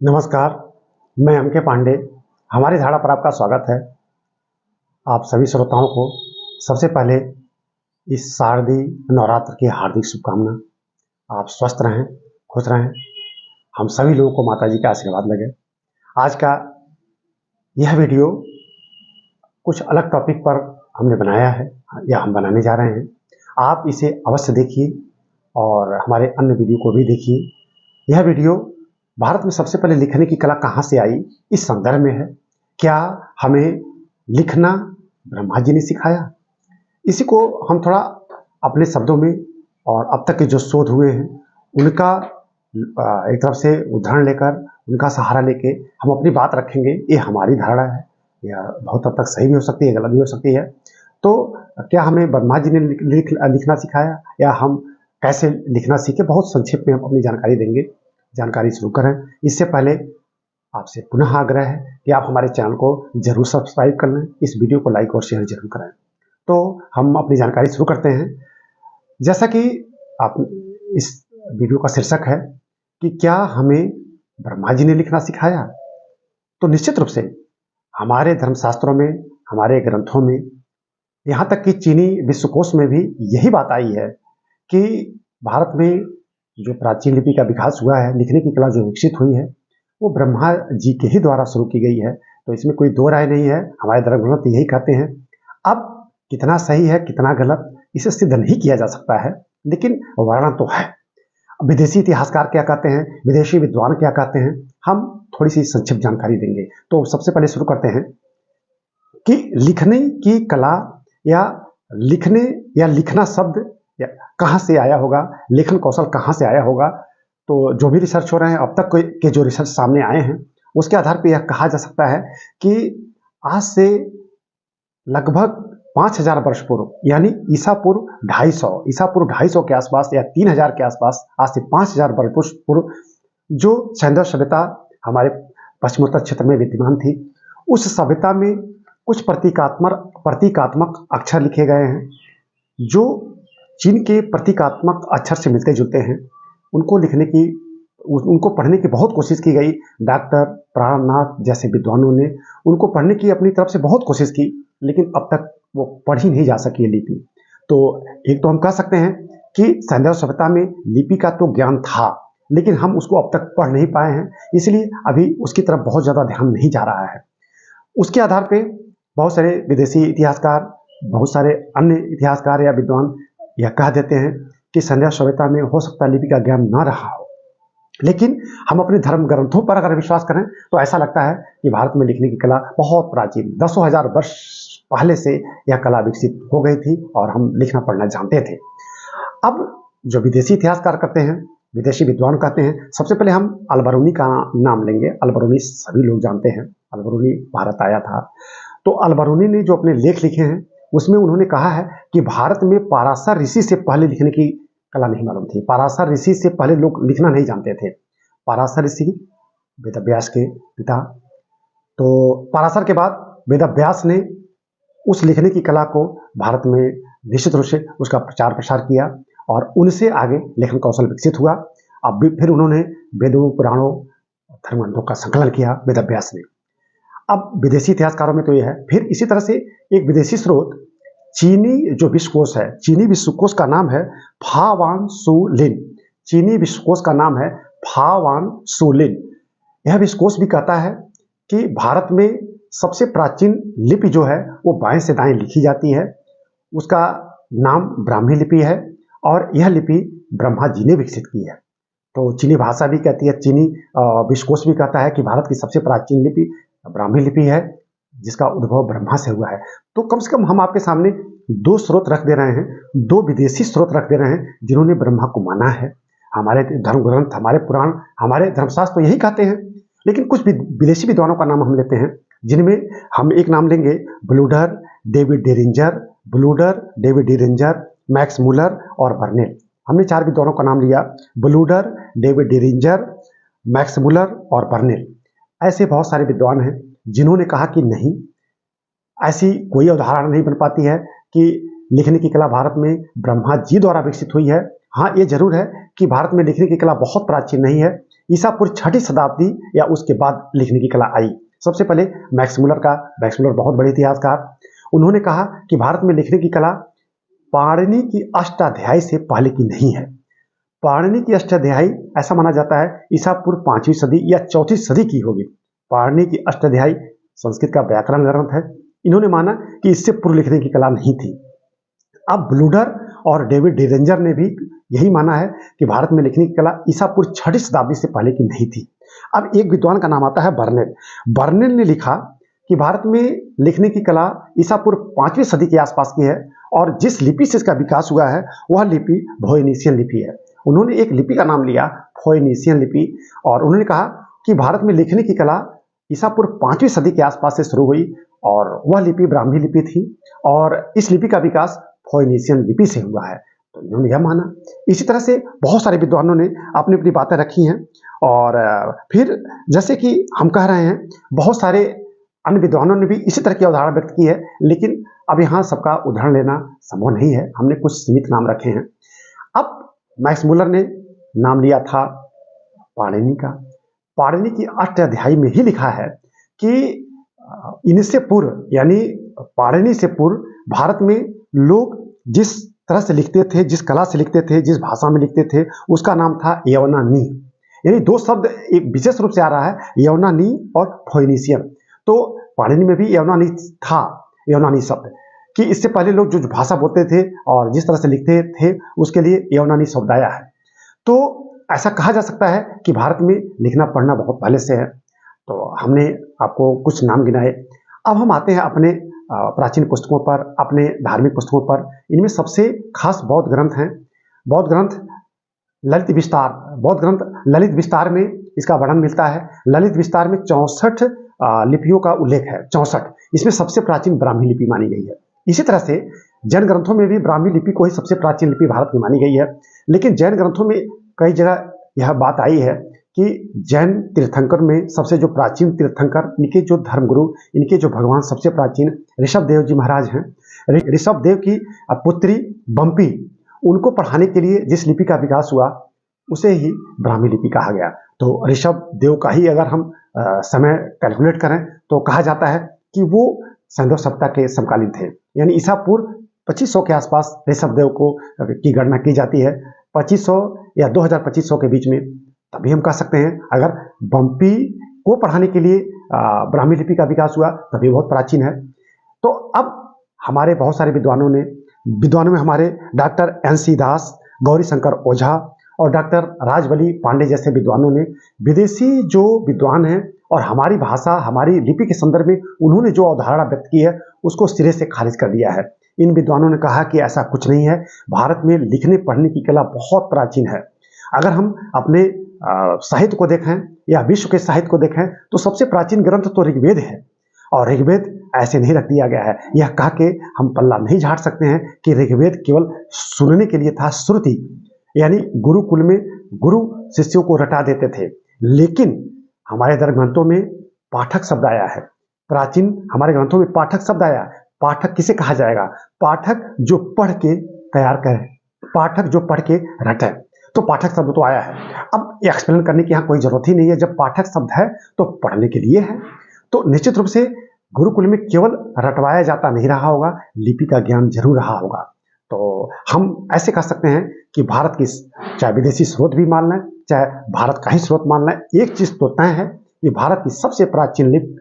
नमस्कार, मैं एम.के. पांडे। हमारी धारा पर आपका स्वागत है। आप सभी श्रोताओं को सबसे पहले इस शारदीय नवरात्र की हार्दिक शुभकामना। आप स्वस्थ रहें, खुश रहें। हम सभी लोगों को माता जी का आशीर्वाद लगे। आज का यह वीडियो कुछ अलग टॉपिक पर हमने बनाया है या हम बनाने जा रहे हैं। आप इसे अवश्य देखिए और हमारे अन्य वीडियो को भी देखिए। यह वीडियो भारत में सबसे पहले लिखने की कला कहाँ से आई, इस संदर्भ में है। क्या हमें लिखना ब्रह्मा जी ने सिखाया? इसी को हम थोड़ा अपने शब्दों में और अब तक के जो शोध हुए हैं उनका एक तरफ से उदाहरण लेकर, उनका सहारा लेके हम अपनी बात रखेंगे। ये हमारी धारणा है, यह बहुत हद तक सही भी हो सकती है, गलत भी हो सकती है। तो क्या हमें ब्रह्मा जी ने लिखना सिखाया या हम कैसे लिखना सीखे, बहुत संक्षेप में हम अपनी जानकारी देंगे। जानकारी शुरू करें इससे पहले आपसे पुनः आग्रह है कि आप हमारे चैनल को जरूर सब्सक्राइब कर लें, इस वीडियो को लाइक और शेयर जरूर करें। तो हम अपनी जानकारी शुरू करते हैं। जैसा कि आप इस वीडियो का शीर्षक है कि क्या हमें ब्रह्मा जी ने लिखना सिखाया, तो निश्चित रूप से हमारे धर्मशास्त्रों में, हमारे ग्रंथों में, यहाँ तक कि चीनी विश्वकोश में भी यही बात आई है कि भारत में जो प्राचीन लिपि का विकास हुआ है, लिखने की कला जो विकसित हुई है, वो ब्रह्मा जी के ही द्वारा शुरू की गई है। तो इसमें कोई दो राय नहीं है। हमारे धर्म ग्रंथ यही कहते हैं। अब कितना सही है कितना गलत इसे सिद्ध नहीं किया जा सकता है, लेकिन वर्णन तो है। विदेशी इतिहासकार क्या कहते हैं, विदेशी विद्वान क्या कहते हैं, हम थोड़ी सी संक्षिप्त जानकारी देंगे। तो सबसे पहले शुरू करते हैं कि लिखने की कला या लिखने या लिखना शब्द कहाँ से आया होगा, लेखन कौशल कहाँ से आया होगा। तो जो भी रिसर्च हो रहे हैं अब तक के जो रिसर्च सामने आए हैं उसके आधार पर यह कहा जा सकता है कि आज से लगभग 5000 वर्ष पूर्व, यानी ईसा पूर्व 250 के आसपास या 3000 के आसपास, आज से 5000 वर्ष पूर्व जो सैंधव सभ्यता हमारे पश्चिमोत्तर क्षेत्र में विद्यमान थी, उस सभ्यता में कुछ प्रतीकात्मक अक्षर लिखे गए हैं जो चीन के प्रतीकात्मक अक्षर से मिलते जुलते हैं। उनको पढ़ने की बहुत कोशिश की गई। डॉक्टर प्राणनाथ जैसे विद्वानों ने उनको पढ़ने की अपनी तरफ से बहुत कोशिश की, लेकिन अब तक वो पढ़ी नहीं जा सकी है लिपि। तो एक तो हम कह सकते हैं कि सैंधव सभ्यता में लिपि का तो ज्ञान था, लेकिन हम उसको अब तक पढ़ नहीं पाए हैं, इसलिए अभी उसकी तरफ बहुत ज़्यादा ध्यान नहीं जा रहा है। उसके आधार पर बहुत सारे विदेशी इतिहासकार, बहुत सारे अन्य इतिहासकार या विद्वान यह कह देते हैं कि सैंधव सभ्यता में हो सकता है लिपि का ज्ञान न रहा हो, लेकिन हम अपने धर्म ग्रंथों पर अगर विश्वास करें तो ऐसा लगता है कि भारत में लिखने की कला बहुत प्राचीन, दसों हजार वर्ष पहले से यह कला विकसित हो गई थी और हम लिखना पढ़ना जानते थे। अब जो विदेशी इतिहासकार करते हैं, विदेशी विद्वान कहते हैं, सबसे पहले हम अलबरूनी का नाम लेंगे। अलबरूनी सभी लोग जानते हैं, अलबरूनी भारत आया था। तो अलबरूनी ने जो अपने लेख लिखे हैं उसमें उन्होंने कहा है कि भारत में पाराशर ऋषि से पहले लिखने की कला नहीं मालूम थी। पाराशर ऋषि से पहले लोग लिखना नहीं जानते थे। पाराशर ऋषि वेदव्यास के पिता, तो पाराशर के बाद वेदव्यास ने उस लिखने की कला को भारत में निश्चित रूप से उसका प्रचार प्रसार किया और उनसे आगे लेखन कौशल विकसित हुआ। अब फिर उन्होंने वेदों, पुराणों, धर्मग्रंथों का संकलन किया वेदव्यास ने। अब विदेशी इतिहासकारों में तो यह है। फिर इसी तरह से एक विदेशी स्रोत चीनी जो विश्वकोश है, चीनी विश्वकोश का नाम है फावान सुलिन। चीनी विश्वकोश का नाम है फावान सुलिन। यह विश्वकोश भी कहता है कि भारत में सबसे प्राचीन लिपि जो है वो बाएं से दाएं लिखी जाती है। उसका नाम ब्राह्मी लिपि है और यह लिपि ब्रह्मा जी ने विकसित की है। तो चीनी भाषा भी कहती है, चीनी विश्वकोश भी कहता है कि भारत की सबसे प्राचीन लिपि ब्राह्मी लिपि है जिसका उद्भव ब्रह्मा से हुआ है। तो कम से कम हम आपके सामने दो स्रोत रख दे रहे हैं, दो विदेशी स्रोत रख दे रहे हैं जिन्होंने ब्रह्मा को माना है। हमारे धर्म ग्रंथ, हमारे पुराण, हमारे धर्मशास्त्र तो यही कहते हैं, लेकिन कुछ विदेशी विद्वानों का नाम हम लेते हैं, जिनमें हम एक नाम लेंगे ब्लूडर, डेविड डेरिंजर, मैक्स मुलर और बर्नेल। हमने 4 विद्वानों का नाम लिया, ब्लूडर, डेविड डेरिंजर, मैक्स मुलर और बर्नेल। ऐसे बहुत सारे विद्वान हैं जिन्होंने कहा कि नहीं, ऐसी कोई उदाहरण नहीं बन पाती है कि लिखने की कला भारत में ब्रह्मा जी द्वारा विकसित हुई है। हाँ, ये जरूर है कि भारत में लिखने की कला बहुत प्राचीन नहीं है, ईसा पूर्व 6वीं शताब्दी या उसके बाद लिखने की कला आई। सबसे पहले मैक्स मुलर बहुत बड़े इतिहासकार, उन्होंने कहा कि भारत में लिखने की कला पाणिनि की अष्टाध्यायी से पहले की नहीं है। पाणिनि की अष्टाध्यायी ऐसा माना जाता है ईसा पूर्व 5वीं सदी या 4वीं सदी की होगी। पाणिनि की अष्टाध्यायी संस्कृत का व्याकरण ग्रंथ है। इन्होंने माना कि इससे पूर्व लिखने की कला नहीं थी। अब ब्लूडर और डेविड डिरेंजर ने भी यही माना है कि भारत में लिखने की कला ईसा पूर्व 6वीं शताब्दी से पहले की नहीं थी। अब एक विद्वान का नाम आता है बर्नेल। बर्नेल ने लिखा कि भारत में लिखने की कला ईसा पूर्व 5वीं सदी के आसपास की है और जिस लिपि से इसका विकास हुआ है वह लिपि फोइनिशियन लिपि है। उन्होंने एक लिपि का नाम लिया फोइनिशियन लिपि और उन्होंने कहा कि भारत में लिखने की कला ईसा पूर्व 5वीं सदी के आसपास से शुरू हुई और वह लिपि ब्राह्मी लिपि थी और इस लिपि का विकास फोइनिशियन लिपि से हुआ है। तो इन्होंने यह माना। इसी तरह से बहुत सारे विद्वानों ने अपनी अपनी बातें रखी हैं और फिर जैसे कि हम कह रहे हैं बहुत सारे अन्य विद्वानों ने भी इसी तरह की अवधारणा व्यक्त की है, लेकिन अब यहाँ सबका उदाहरण लेना संभव नहीं है। हमने कुछ सीमित नाम रखे हैं। अब मैक्स मुलर ने नाम लिया था पाणिनि का। पाणिनि की अष्टाध्यायी में ही लिखा है कि इनसे पूर्व यानी पाणिनि से पूर्व भारत में लोग जिस तरह से लिखते थे, जिस कला से लिखते थे, जिस भाषा में लिखते थे, उसका नाम था यवनानी। यानी दो शब्द एक विशेष रूप से आ रहा है, यवनानी और फोइनिशियन। तो पाणिनि में भी यवनानी था, यवनानी शब्द कि इससे पहले लोग जो भाषा बोलते थे और जिस तरह से लिखते थे उसके लिए यवनानी शब्द आया है। तो ऐसा कहा जा सकता है कि भारत में लिखना पढ़ना बहुत पहले से है। तो हमने आपको कुछ नाम गिनाए। अब हम आते हैं अपने प्राचीन पुस्तकों पर, अपने धार्मिक पुस्तकों पर। इनमें सबसे खास बौद्ध ग्रंथ हैं। बौद्ध ग्रंथ ललित विस्तार, बौद्ध ग्रंथ ललित विस्तार में इसका वर्णन मिलता है। ललित विस्तार में 64 लिपियों का उल्लेख है, 64। इसमें सबसे प्राचीन ब्राह्मी लिपि मानी गई है। इसी तरह से जैन ग्रंथों में भी ब्राह्मी लिपि को ही सबसे प्राचीन लिपि भारत की मानी गई है। लेकिन जैन ग्रंथों में कई जगह यह बात आई है कि जैन तीर्थंकर में सबसे जो प्राचीन तीर्थंकर, इनके जो धर्मगुरु, इनके जो भगवान सबसे प्राचीन ऋषभ देव जी महाराज हैं। ऋषभ देव की पुत्री बम्पी, उनको पढ़ाने के लिए जिस लिपि का विकास हुआ उसे ही ब्राह्मी लिपि कहा गया। तो ऋषभ देव का ही अगर हम समय कैलकुलेट करें तो कहा जाता है कि वो सैंधव सभ्यता के समकालीन थे। यानी ईसा पूर्व 2500 के आसपास ऋषभ देव को की गणना की जाती है, 2500 या 2000-2500 के बीच में। तभी हम कह सकते हैं अगर बम्पी को पढ़ाने के लिए ब्राह्मी लिपि का विकास हुआ तभी बहुत प्राचीन है। तो अब हमारे बहुत सारे विद्वानों में हमारे डॉक्टर NC दास, गौरी शंकर ओझा और डॉक्टर राजबली पांडे जैसे विद्वानों ने, विदेशी जो विद्वान हैं और हमारी भाषा, हमारी लिपि के संदर्भ में उन्होंने जो अवधारणा व्यक्त की है उसको सिरे से खारिज कर दिया है। इन विद्वानों ने कहा कि ऐसा कुछ नहीं है, भारत में लिखने पढ़ने की कला बहुत प्राचीन है। अगर हम अपने साहित्य को देखें या विश्व के साहित्य को देखें तो सबसे प्राचीन ग्रंथ तो ऋग्वेद है और ऋग्वेद ऐसे नहीं रख दिया गया है। यह कह के हम पल्ला नहीं झाड़ सकते हैं कि ऋग्वेद केवल सुनने के लिए था, श्रुति, यानी गुरुकुल में गुरु शिष्यों को रटा देते थे। लेकिन हमारे ग्रंथों में पाठक शब्द आया है। प्राचीन हमारे ग्रंथों में पाठक शब्द आया। पाठक किसे कहा जाएगा? पाठक जो पढ़ के तैयार करे, पाठक जो पढ़ के रटे। तो पाठक शब्द तो आया है। अब एक्सप्लेन करने की यहाँ कोई जरूरत ही नहीं है। जब पाठक शब्द है तो पढ़ने के लिए है। तो निश्चित रूप से गुरुकुल में केवल रटवाया जाता नहीं रहा होगा, लिपि का ज्ञान जरूर रहा होगा। तो हम ऐसे कह सकते हैं कि भारत की, चाहे विदेशी स्रोत भी मान लें, चाहे भारत का ही स्रोत मान लें, एक चीज तो तय है कि भारत की सबसे प्राचीन लिपि,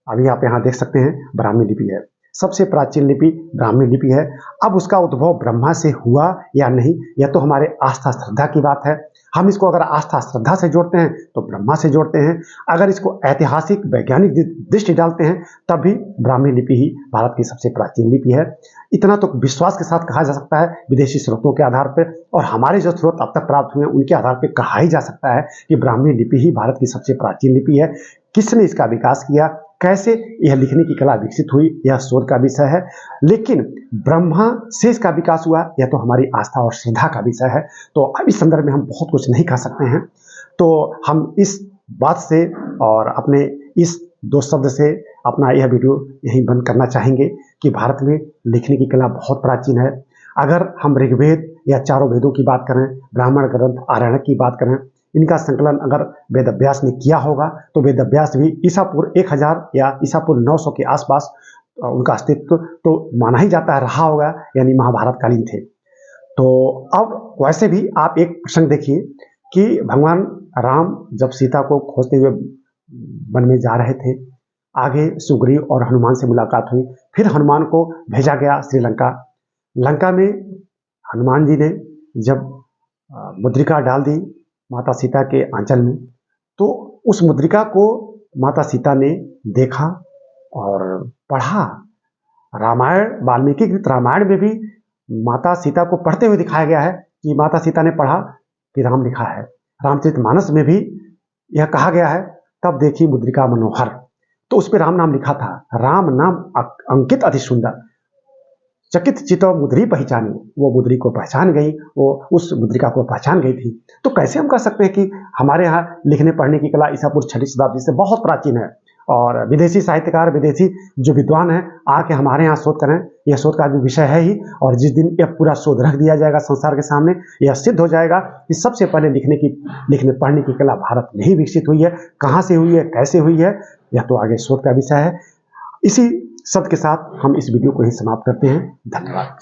अभी आप यहाँ देख सकते हैं, ब्राह्मी लिपि है। सबसे प्राचीन लिपि ब्राह्मी लिपि है। अब उसका उद्भव ब्रह्मा से हुआ या नहीं, यह तो हमारे आस्था श्रद्धा की बात है। हम इसको अगर आस्था श्रद्धा से जोड़ते हैं तो ब्रह्मा से जोड़ते हैं, अगर इसको ऐतिहासिक वैज्ञानिक दृष्टि डालते हैं तब भी ब्राह्मी लिपि ही भारत की सबसे प्राचीन लिपि है। इतना तो विश्वास के साथ कहा जा सकता है विदेशी स्रोतों के आधार पर, और हमारे जो स्रोत अब तक प्राप्त हुए हैं उनके आधार पर कहा ही जा सकता है कि ब्राह्मी लिपि ही भारत की सबसे प्राचीन लिपि है। किसने इसका विकास किया, कैसे यह लिखने की कला विकसित हुई, यह शोध का विषय है। लेकिन ब्रह्मा से इसका विकास हुआ, यह तो हमारी आस्था और श्रद्धा का विषय है। तो अब इस संदर्भ में हम बहुत कुछ नहीं कह सकते हैं। तो हम इस बात से और अपने इस दो शब्द से अपना यह वीडियो यहीं बंद करना चाहेंगे कि भारत में लिखने की कला बहुत प्राचीन है। अगर हम ऋग्वेद या चारों वेदों की बात करें, ब्राह्मण ग्रंथ, आरण्यक की बात करें, इनका संकलन अगर वेदव्यास ने किया होगा तो वेदव्यास भी ईसापुर 1000 या ईसापुर 900 के आसपास उनका अस्तित्व तो माना ही जाता है रहा होगा, यानी महाभारत कालीन थे। तो अब वैसे भी आप एक प्रसंग देखिए कि भगवान राम जब सीता को खोजते हुए वन में जा रहे थे, आगे सुग्रीव और हनुमान से मुलाकात हुई, फिर हनुमान को भेजा गया श्रीलंका। लंका में हनुमान जी ने जब मुद्रिका डाल दी माता सीता के आंचल में, तो उस मुद्रिका को माता सीता ने देखा और पढ़ा। रामायण, वाल्मीकि कृत रामायण में भी माता सीता को पढ़ते हुए दिखाया गया है कि माता सीता ने पढ़ा कि राम लिखा है। रामचरितमानस में भी यह कहा गया है, तब देखी मुद्रिका मनोहर, तो उस पर राम नाम लिखा था। राम नाम अंकित अति सुंदर, चकित चितो मुद्री पहचानी, वो मुद्री को पहचान गई, वो उस मुद्रिका को पहचान गई थी। तो कैसे हम कह सकते हैं कि हमारे यहाँ लिखने पढ़ने की कला ईसापुर 6वीं शताब्दी से बहुत प्राचीन है, और विदेशी साहित्यकार, विदेशी जो विद्वान हैं आके हमारे यहाँ शोध करें, यह शोध का भी विषय है ही। और जिस दिन यह पूरा शोध रख दिया जाएगा संसार के सामने, यह सिद्ध हो जाएगा कि सबसे पहले लिखने पढ़ने की कला भारत में ही विकसित हुई है। कहाँ से हुई है, कैसे हुई है, यह तो आगे शोध का विषय है। इसी शब्द के साथ हम इस वीडियो को ही समाप्त करते हैं। धन्यवाद।